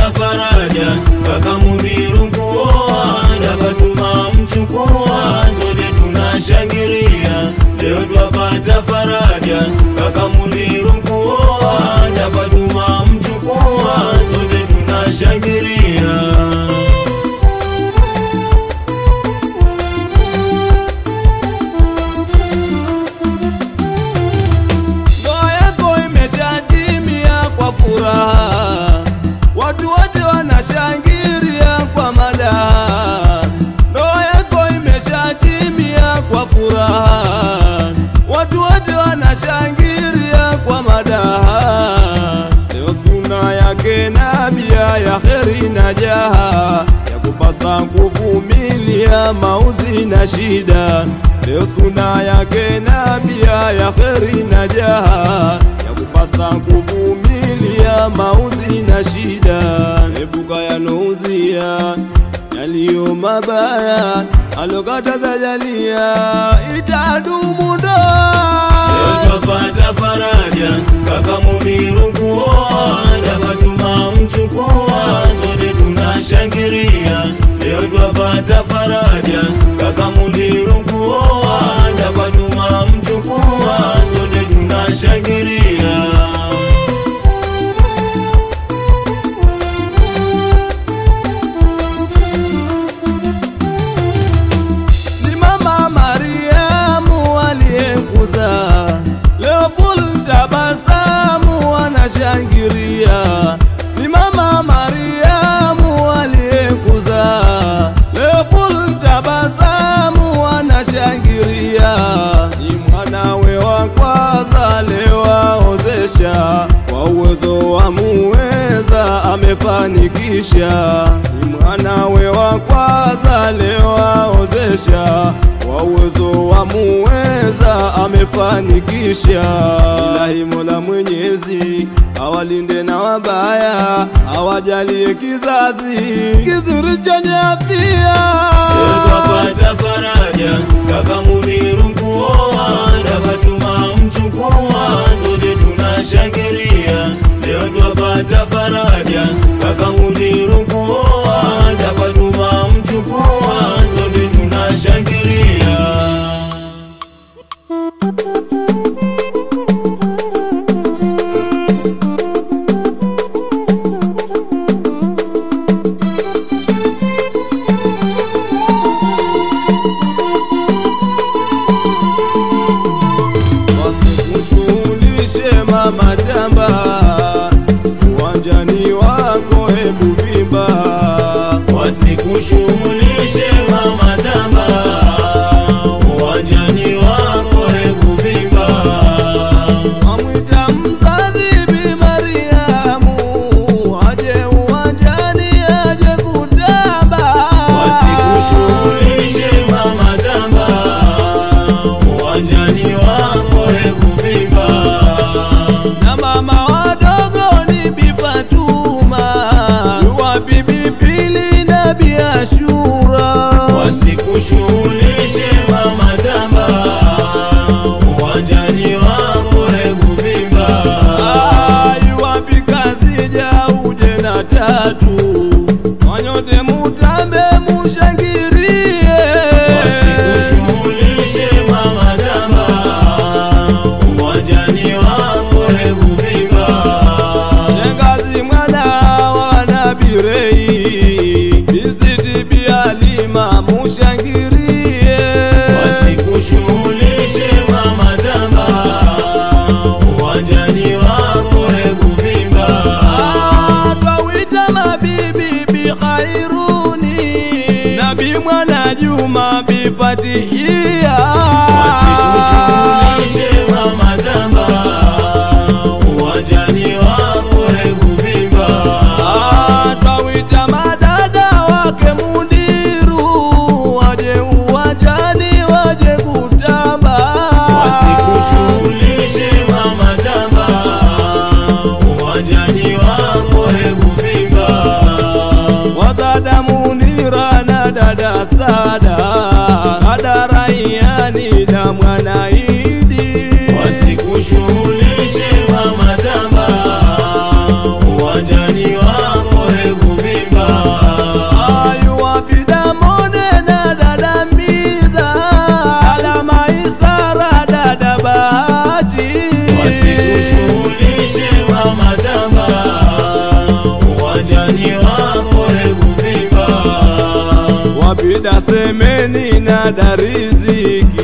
twapata faraja, kaka Muniru kuoa na Fatuma mchukua, sote tunashangilia. Leo twapata faraja, kaka Muniru kuoa na Fatuma mchukua, sote tunashangilia. Watu wote wanashangilia kwa madaha, ndoa yako imeshatimia kwa furaha. Watu wote wanashangilia kwa madaha. Leo suna yake nabia ya kheri na jaha, ya kupasa kuvumilia mauzi na shida. Leo suna yake nabia ya kheri na jaha, ya kupasa kuvumilia mauzi na shida. Ebuka yanouzia yaliyo mabaya, alokataza jalia itadumu ndoa. Leo twapata faraja, kaka Muniru kuoa na Fatuma mchukua, sote tunashangilia. Leo twapata faraja, kaka Muniru kuoa na Fatuma mchukua, sote tunashangilia. Ni mama Mariamu aliyekuza, leo full tabasamu anashangilia. Ni mama Mariamu aliyekuza, leo full tabasamu anashangilia. Ni mwanawe wa kwanza leo aozesha, kwa uwezo wa muweza amefanikisha. Ni mwanawe wa kwanza leo aozesha, kwa uwezo wa muweza amefanikisha. Ilahi Mola Mwenyezi awalinde na wabaya, awajalie kizazi kizuri chenye afya. Leo twapata faraja, kaka Muniru kuoa na Fatuma mchukua, sote tunashangilia. Leo twapata faraja, kaka Muniru kuoa na Fatuma mchukua, sote tunashangilia. Wasikushughulishe mama tamba, uwanjani wako hebu vimba. Wasikushughulishe mama tamba, uwanjani wako hebu vimba. Amwita mzazi Bi Mariamu, aje uwanjani aje kutamba. Wasikushughulishe mama tamba, uwanjani wako hebu vimba. Na mama wadogo ni Bi Fatuma, wa Bibi Pili na Bi Ashura. Wasikushughulishe mama tamba, uwanjani wako hebu vimba. Iwapi kazi jauje na tatu, wanyote mutambe mushangirie. Wasikushughulishe mama tamba, uwanjani wako hebu vimba. Shangazi mwana wa Nabii Rei, Biziti Bi Halima mushangirie. Wasikushughulishe mama tamba, uwanjani wako hebu vimba. Twawita mabibi Bi Khairuni na Bi Mwana Juma Bi Fatihia. Wasikushughulishe mama tamba, uwanjani wako hebu vimba. Twawita madada wake Muniru, waje uwanjani waje kutamba. Wasikushughulishe mama tamba, uwanjani wako hebu vimba. Wazada Munira na dada Sada, Adara dada riziki.